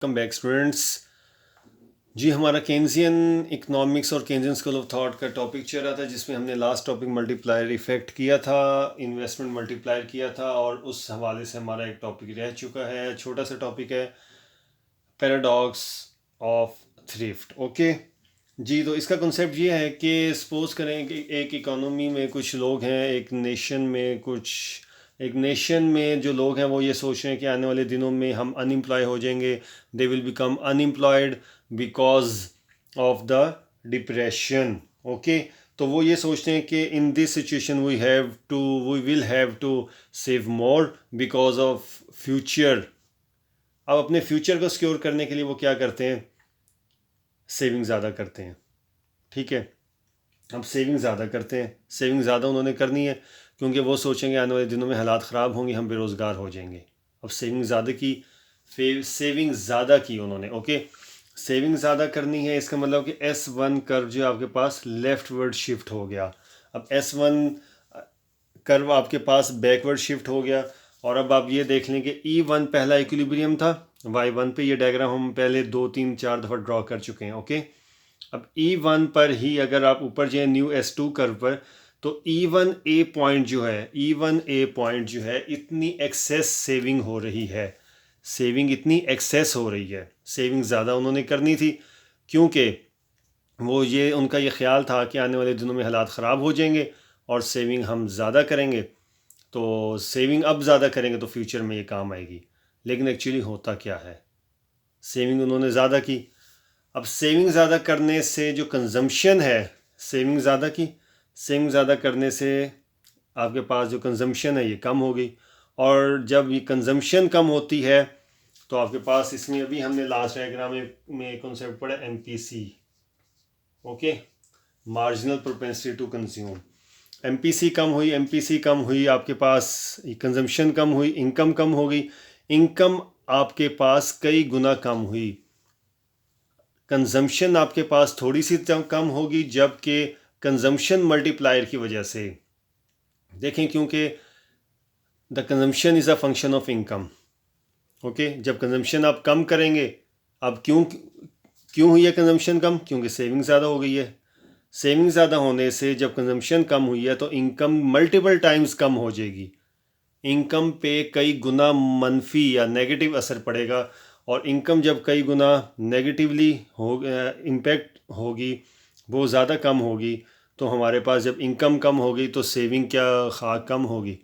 Welcome back students. जी हमारा Keynesian economics और केन्जियन स्कूल ऑफ थॉट का टॉपिक चल रहा था, जिसमें हमने लास्ट टॉपिक मल्टीप्लायर इफेक्ट किया था, इन्वेस्टमेंट मल्टीप्लायर किया था, और उस हवाले से हमारा एक टॉपिक रह चुका है। छोटा सा टॉपिक है पैराडॉक्स ऑफ थ्रिफ्ट। ओके जी, तो इसका कॉन्सेप्ट ये है कि सपोज करें कि एक इकोनॉमी में कुछ लोग हैं, एक नेशन में जो लोग हैं वो ये सोच रहे हैं कि आने वाले दिनों में हम अनएम्प्लॉय हो जाएंगे। They will become unemployed because of the depression. Okay, तो वो ये सोचते हैं कि in this situation we will have to save more because of future. अब अपने फ्यूचर को सिक्योर करने के लिए वो क्या करते हैं? सेविंग ज़्यादा करते हैं। ठीक है, अब सेविंग ज़्यादा करते हैं। सेविंग ज़्यादा उन्होंने करनी है क्योंकि वो सोचेंगे आने वाले दिनों में हालात ख़राब होंगे, हम बेरोज़गार हो जाएंगे। अब सेविंग ज़्यादा की उन्होंने। ओके, सेविंग ज़्यादा करनी है, इसका मतलब कि S1 कर्व जो आपके पास लेफ्टवर्ड शिफ्ट हो गया। अब S1 कर्व आपके पास बैकवर्ड शिफ्ट हो गया। और अब आप ये देख लें कि E1 पहला इक्विलिब्रियम था Y1 पे। ये डायग्राम हम पहले 2 3 4 दफ़ा ड्रॉ कर चुके हैं। ओके, अब E1 पर ही अगर आप ऊपर जाए न्यू S2 कर्व पर, तो E1A पॉइंट जो है इतनी एक्सेस सेविंग हो रही है। सेविंग इतनी एक्सेस हो रही है, सेविंग ज़्यादा उन्होंने करनी थी क्योंकि वो उनका ये ख्याल था कि आने वाले दिनों में हालात ख़राब हो जाएंगे और सेविंग हम ज़्यादा करेंगे, तो सेविंग अब ज़्यादा करेंगे तो फ्यूचर में ये काम आएगी। लेकिन एक्चुअली होता क्या है, सेविंग उन्होंने ज़्यादा की। अब सेविंग ज़्यादा करने से जो कंजम्पशन है, सेविंग ज़्यादा करने से आपके पास जो कंजम्पशन है ये कम हो गई। और जब ये कंजम्पशन कम होती है तो आपके पास, इसमें अभी हमने लास्ट डायग्राम में कॉन्सेप्ट पढ़ा MPC। Okay, marginal propensity to consume. MPC कम हुई, आपके पास कंजम्पशन कम हुई, इनकम कम हो गई। इनकम आपके पास कई गुना कम हुई, कंजम्पशन आपके पास थोड़ी सी कम होगी, जबकि कंजम्पशन मल्टीप्लायर की वजह से देखें, क्योंकि the consumption is a function of income. Okay, जब कंजम्पशन आप कम करेंगे, अब क्यों हुई है कंजम्पशन कम? क्योंकि सेविंग ज़्यादा हो गई है। सेविंग ज़्यादा होने से जब कंजम्पशन कम हुई है तो इनकम मल्टीपल टाइम्स कम हो जाएगी। इनकम पे कई गुना मनफी या नेगेटिव असर पड़ेगा, और इनकम जब कई गुना नेगेटिवली हो इम्पेक्ट होगी, वो ज़्यादा कम होगी, तो हमारे पास जब इनकम कम होगी तो सेविंग क्या कम होगी?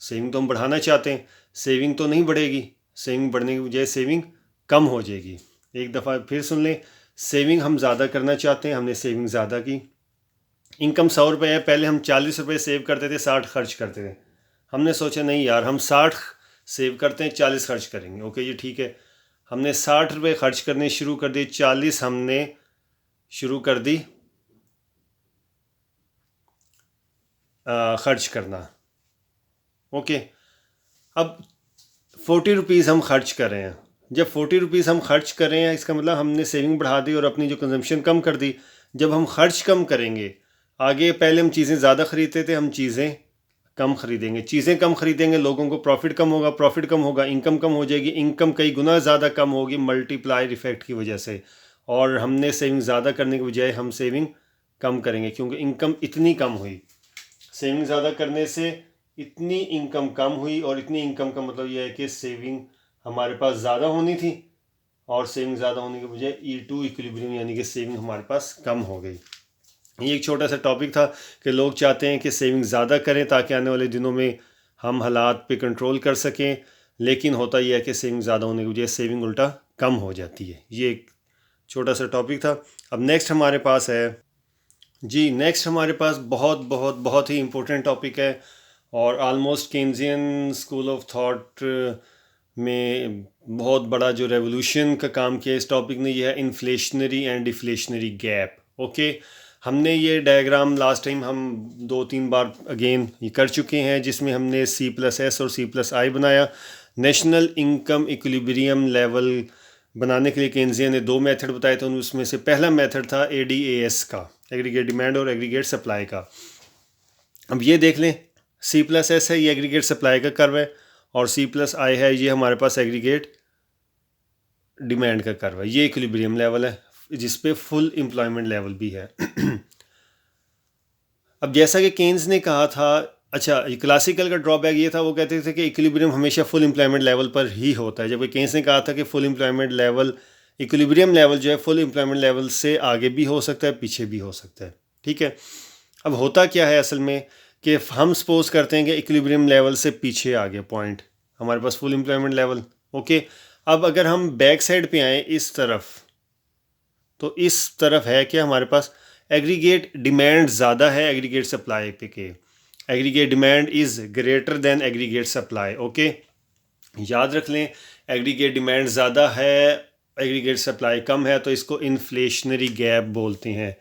सेविंग तो हम बढ़ाना चाहते हैं, सेविंग तो नहीं बढ़ेगी। सेविंग बढ़ने की बजाय सेविंग कम हो जाएगी। एक दफ़ा फिर सुन लें, सेविंग हम ज़्यादा करना चाहते हैं, हमने सेविंग ज़्यादा की। इनकम 100 रुपये है, पहले हम 40 रुपये सेव करते थे, 60 खर्च करते थे। हमने सोचा नहीं यार, हम 60 सेव करते हैं, 40 खर्च करेंगे। ओके, ये ठीक है। हमने 60 रुपये खर्च करने शुरू कर दिए, 40 हमने शुरू कर दी खर्च करना। ओके, अब 40 रुपीज़ हम खर्च कर रहे हैं। जब 40 रुपीज़ हम खर्च कर रहे हैं, इसका मतलब हमने सेविंग बढ़ा दी और अपनी जो कंजम्पशन कम कर दी। जब हम खर्च कम करेंगे, आगे पहले हम चीज़ें ज़्यादा ख़रीदते थे, हम चीज़ें कम खरीदेंगे। चीज़ें कम खरीदेंगे, लोगों को प्रॉफिट कम होगा, प्रॉफिट कम होगा, इनकम कम हो जाएगी, इनकम कई गुना ज़्यादा कम होगी मल्टीप्लायर इफ़ेक्ट की वजह से। और हमने सेविंग ज़्यादा करने के बजाय हम सेविंग कम करेंगे क्योंकि इनकम इतनी कम हुई। सेविंग ज़्यादा करने से इतनी इनकम कम हुई, और इतनी इनकम का मतलब यह है कि सेविंग हमारे पास ज़्यादा होनी थी, और सेविंग ज़्यादा होने के बजाय E2 इक्विलिब्रियम यानी कि सेविंग हमारे पास कम हो गई। ये एक छोटा सा टॉपिक था कि लोग चाहते हैं कि सेविंग ज़्यादा करें ताकि आने वाले दिनों में हम हालात पे कंट्रोल कर सकें, लेकिन होता यह है कि सेविंग ज़्यादा होने की वजह से सेविंग उल्टा कम हो जाती है। ये एक छोटा सा टॉपिक था। अब नेक्स्ट हमारे पास है जी, नेक्स्ट हमारे पास बहुत बहुत बहुत ही इम्पोर्टेंट टॉपिक है, और almost Keynesian school of thought में बहुत बड़ा जो रेवोल्यूशन का काम किया इस टॉपिक ने, यह है inflationary and deflationary gap. Okay, हमने ये डायग्राम लास्ट टाइम हम 2 3 बार अगेन ये कर चुके हैं, जिसमें हमने C+S और C+I बनाया। नेशनल इनकम इक्विलिब्रियम लेवल बनाने के लिए केन्जियन ने 2 मेथड बताए थे, उसमें से पहला मेथड था ADAS का, एग्रीगेट डिमांड और एग्रीगेट सप्लाई का। अब ये देख लें, C+S है, ये एग्रीगेट सप्लाई का कर्व है, और C+I है, ये हमारे पास एग्रीगेट डिमांड का कर्व है, ये इक्विलिब्रियम लेवल है जिस पे फुल एम्प्लॉयमेंट लेवल भी है। अब जैसा कि केन्स ने कहा था, अच्छा क्लासिकल का ड्रॉबैक ये था, वो कहते थे कि इक्विलिब्रियम हमेशा फुल एम्प्लॉयमेंट लेवल पर ही होता है, जबकि केन्स ने कहा था कि full employment level, equilibrium level जो है फुल एम्प्लॉयमेंट लेवल से आगे भी हो सकता है, पीछे भी हो सकता है। ठीक है, अब होता क्या है असल में कि हम सपोज करते हैं कि इक्विलिब्रियम लेवल से पीछे आ गया पॉइंट, हमारे पास फुल एम्प्लॉयमेंट लेवल। ओके, अब अगर हम बैक साइड पे आए इस तरफ, तो इस तरफ है कि हमारे पास एग्रीगेट डिमांड ज़्यादा है एग्रीगेट सप्लाई पे के, aggregate demand is greater than aggregate supply. Okay, याद रख लें, एग्रीगेट डिमांड ज़्यादा है एग्रीगेट सप्लाई कम है, तो इसको इन्फ्लेशनरी गैप बोलते हैं।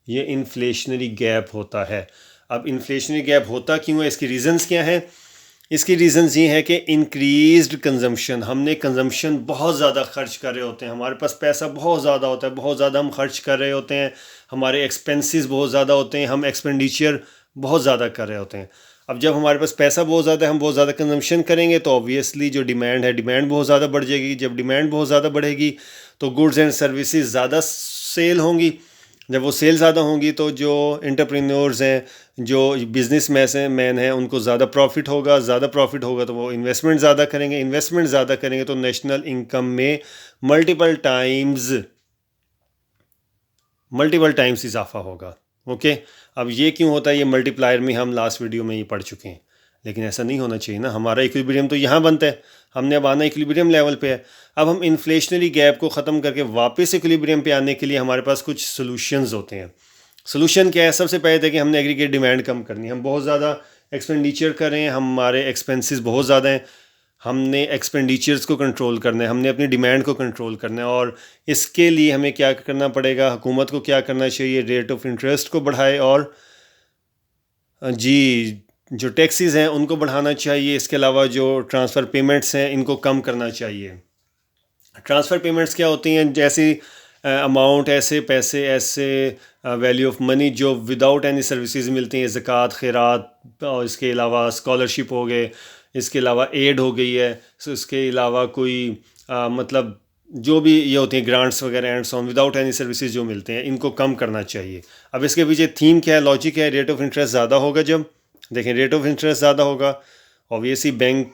ये इन्फ्लेशनरी गैप होता है। अब इन्फ्लेशनरी गैप होता क्यों है, इसकी रीज़न्स क्या हैं? इसकी रीज़न्स ये है कि इंक्रीज्ड कंजम्पशन, हमने कंजम्पशन बहुत ज़्यादा खर्च कर रहे होते हैं, हमारे पास पैसा बहुत ज़्यादा होता है, बहुत ज़्यादा हम खर्च कर रहे होते हैं, हमारे एक्सपेंसेस बहुत ज़्यादा होते हैं, हम एक्सपेंडिचर बहुत ज़्यादा कर रहे होते हैं। अब जब हमारे पास पैसा बहुत ज़्यादा है, हम बहुत ज़्यादा कंजम्पशन करेंगे, तो ऑब्वियसली जो डिमांड है, डिमांड बहुत ज़्यादा बढ़ जाएगी। जब डिमांड बहुत ज़्यादा बढ़ेगी तो गुड्स एंड सर्विसेज ज़्यादा सेल होंगी। जब वो सेल ज़्यादा होंगी तो जो एंटरप्रेन्योर्स हैं, जो बिज़नेस मैन हैं, उनको ज़्यादा प्रॉफिट होगा। ज़्यादा प्रॉफिट होगा तो वो इन्वेस्टमेंट ज़्यादा करेंगे, इन्वेस्टमेंट ज़्यादा करेंगे तो नेशनल इनकम में मल्टीपल टाइम्स इजाफा होगा। ओके, अब ये क्यों होता है, ये मल्टीप्लायर में हम लास्ट वीडियो में ही पढ़ चुके हैं, लेकिन ऐसा नहीं होना चाहिए ना। हमारा इक्विलिब्रियम तो यहाँ बनता है, हमने अब आना इक्विलिब्रियम लेवल पे है। अब हम इन्फ्लेशनरी गैप को ख़त्म करके वापस इक्विलिब्रियम पे आने के लिए हमारे पास कुछ सोल्यूशंस होते हैं। सोल्यूशन क्या है? सबसे पहले था कि हमने एग्रीगेट डिमांड कम करनी है। हम बहुत ज़्यादा एक्सपेंडिचर कर रहे हैं, हमारे एक्सपेंसेस बहुत ज़्यादा हैं, हमने एक्सपेंडिचर्स को कंट्रोल करना है, हमने अपनी डिमांड को कंट्रोल करना है। और इसके लिए हमें क्या करना पड़ेगा, हुकूमत को क्या करना चाहिए, रेट ऑफ इंटरेस्ट को बढ़ाए और जी जो टैक्सेस हैं उनको बढ़ाना चाहिए। इसके अलावा जो ट्रांसफ़र पेमेंट्स हैं इनको कम करना चाहिए। ट्रांसफ़र पेमेंट्स क्या होती हैं? जैसी अमाउंट, ऐसे पैसे, ऐसे वैल्यू ऑफ मनी जो विदाउट एनी सर्विसेज मिलती हैं, ज़कात, खैरात, और इसके अलावा स्कॉलरशिप हो गए, इसके अलावा एड हो गई है, सो इसके अलावा कोई मतलब जो भी ये होती हैं ग्रांट्स वगैरह and so on, without any services जो मिलते हैं, इनको कम करना चाहिए। अब इसके पीछे थीम क्या है, लॉजिक है? रेट ऑफ इंटरेस्ट ज़्यादा होगा। जब देखें रेट ऑफ इंटरेस्ट ज़्यादा होगा, ऑब्वियसली बैंक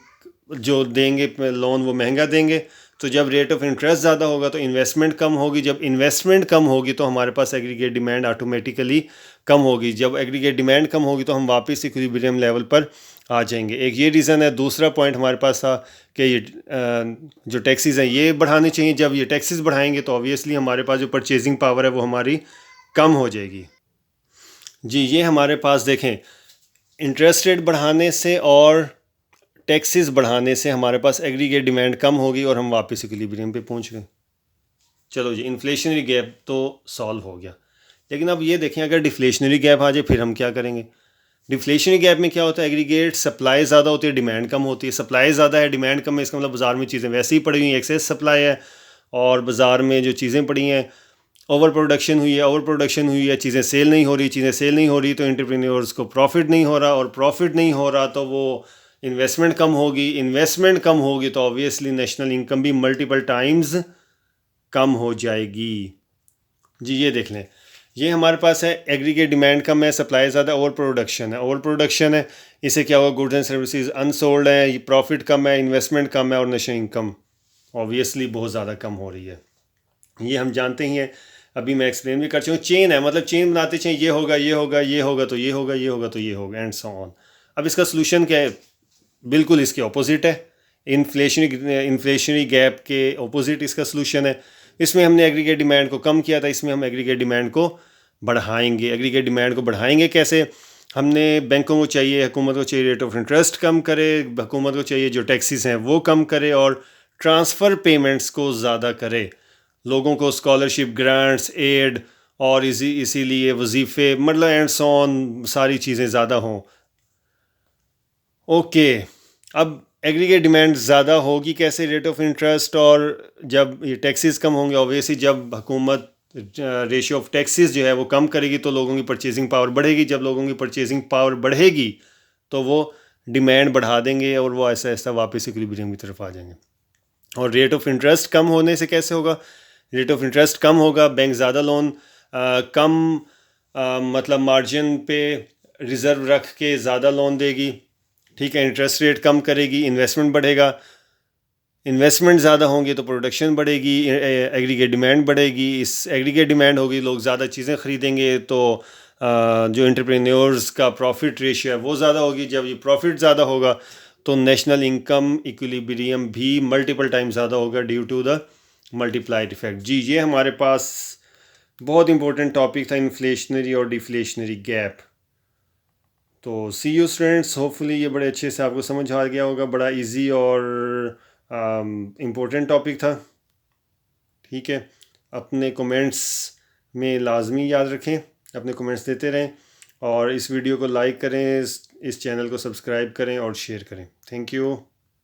जो देंगे लोन वो महंगा देंगे, तो जब रेट ऑफ इंटरेस्ट ज़्यादा होगा तो इन्वेस्टमेंट कम होगी। जब इन्वेस्टमेंट कम होगी तो हमारे पास एग्रीगेट डिमांड ऑटोमेटिकली कम होगी। जब एग्रीगेट डिमांड कम होगी तो हम वापस इक्विलिब्रियम लेवल पर आ जाएंगे। एक ये रीज़न है। दूसरा पॉइंट हमारे पास था कि ये जो टैक्सेस हैं ये बढ़ाने चाहिए। जब ये टैक्सेस बढ़ाएंगे तो ऑब्वियसली हमारे पास जो परचेजिंग पावर है वो हमारी कम हो जाएगी। जी, ये हमारे पास देखें, इंटरेस्ट रेट बढ़ाने से और टैक्सेस बढ़ाने से हमारे पास एग्रीगेट डिमांड कम होगी और हम वापस इक्विलिब्रियम पे पहुंच गए। चलो जी, इन्फ्लेशनरी गैप तो सॉल्व हो गया, लेकिन अब ये देखें अगर डिफ्लेशनरी गैप आ जाए फिर हम क्या करेंगे? डिफ्लेशनरी गैप में क्या होता है? एग्रीगेट सप्लाई ज़्यादा होती है, डिमांड कम होती है। सप्लाई ज़्यादा है, डिमांड कम है, इसका मतलब बाज़ार में चीज़ें वैसे ही पड़ी हुई हैं, एक्सेस सप्लाई है, और बाज़ार में जो चीज़ें पड़ी हैं ओवर प्रोडक्शन हुई है, चीज़ें सेल नहीं हो रही, तो एंटरप्रेन्योर्स को प्रॉफिट नहीं हो रहा, और प्रॉफिट नहीं हो रहा तो वो इन्वेस्टमेंट कम होगी, तो ऑब्वियसली नेशनल इनकम भी मल्टीपल टाइम्स कम हो जाएगी। जी, ये देख लें, ये हमारे पास है एग्रीगेट डिमांड कम है, सप्लाई ज़्यादा, ओवर प्रोडक्शन है। इससे क्या होगा? गुड्स एंड सर्विसेज अनसोल्ड है, प्रॉफिट कम है, इन्वेस्टमेंट कम है, और नेशनल इनकम ऑब्वियसली बहुत ज़्यादा कम हो रही है। ये हम जानते ही हैं, अभी मैं एक्सप्लेन भी कर चुका हूँ। चेन है, मतलब चेन बनाते चाहिए, ये होगा तो ये होगा एंड सो ऑन। अब इसका सोल्यूशन क्या है? बिल्कुल इसके ऑपोजिट है। इन्फ्लेशनरी गैप के ऑपोजिट इसका सोल्यूशन है। इसमें हमने एग्रीगेट डिमांड को कम किया था, इसमें हम एग्रीगेट डिमांड को बढ़ाएंगे। एग्रीगेट डिमांड को बढ़ाएंगे कैसे? हमने बैंकों को चाहिए, हुकूमत को चाहिए रेट ऑफ इंटरेस्ट कम करे, हुकूमत को चाहिए जो टैक्सेस हैं वो कम करे, और ट्रांसफ़र पेमेंट्स को ज़्यादा करे, लोगों को स्कॉलरशिप, ग्रांट्स, एड, और इसीलिए वजीफ़े, मतलब एंड सो ऑन, सारी चीज़ें ज़्यादा हों। ओके, अब एग्रीगेट डिमांड ज़्यादा होगी कैसे? रेट ऑफ इंटरेस्ट, और जब ये टैक्सेस कम होंगे, ऑब्वियसली जब हुकूमत रेशियो ऑफ टैक्सेस जो है वो कम करेगी तो लोगों की परचेजिंग पावर बढ़ेगी। जब लोगों की परचेजिंग पावर बढ़ेगी तो वो डिमांड बढ़ा देंगे और वो ऐसा ऐसा वापस इक्विलिब्रियम की तरफ आ जाएंगे। और रेट ऑफ इंटरेस्ट कम होने से कैसे होगा? रेट ऑफ इंटरेस्ट कम होगा, बैंक ज़्यादा लोन कम मतलब मार्जिन पे रिज़र्व रख के ज़्यादा लोन देगी, ठीक है। इंटरेस्ट रेट कम करेगी, इन्वेस्टमेंट बढ़ेगा, इन्वेस्टमेंट ज़्यादा होंगे तो प्रोडक्शन बढ़ेगी, एग्रीगेट डिमांड बढ़ेगी, इस एग्रीगेट डिमांड होगी, लोग ज़्यादा चीज़ें ख़रीदेंगे तो जो एंटरप्रेन्योर्स का प्रॉफिट रेशियो है वो ज़्यादा होगी। जब ये प्रॉफिट ज़्यादा होगा तो नेशनल इनकम इक्विलिब्रियम भी मल्टीपल टाइम ज़्यादा होगा due to the multiplied effect. जी, ये हमारे पास बहुत इंपॉर्टेंट टॉपिक था, इन्फ्लेशनरी और डिफ्लेशनरी गैप। तो सी यू स्टूडेंट्स, होपफुली ये बड़े अच्छे से आपको समझ आ गया होगा, बड़ा इजी और इम्पोर्टेंट टॉपिक था, ठीक है। अपने कमेंट्स में लाजमी याद रखें, अपने कमेंट्स देते रहें और इस वीडियो को लाइक करें, इस चैनल को सब्सक्राइब करें और शेयर करें। Thank you.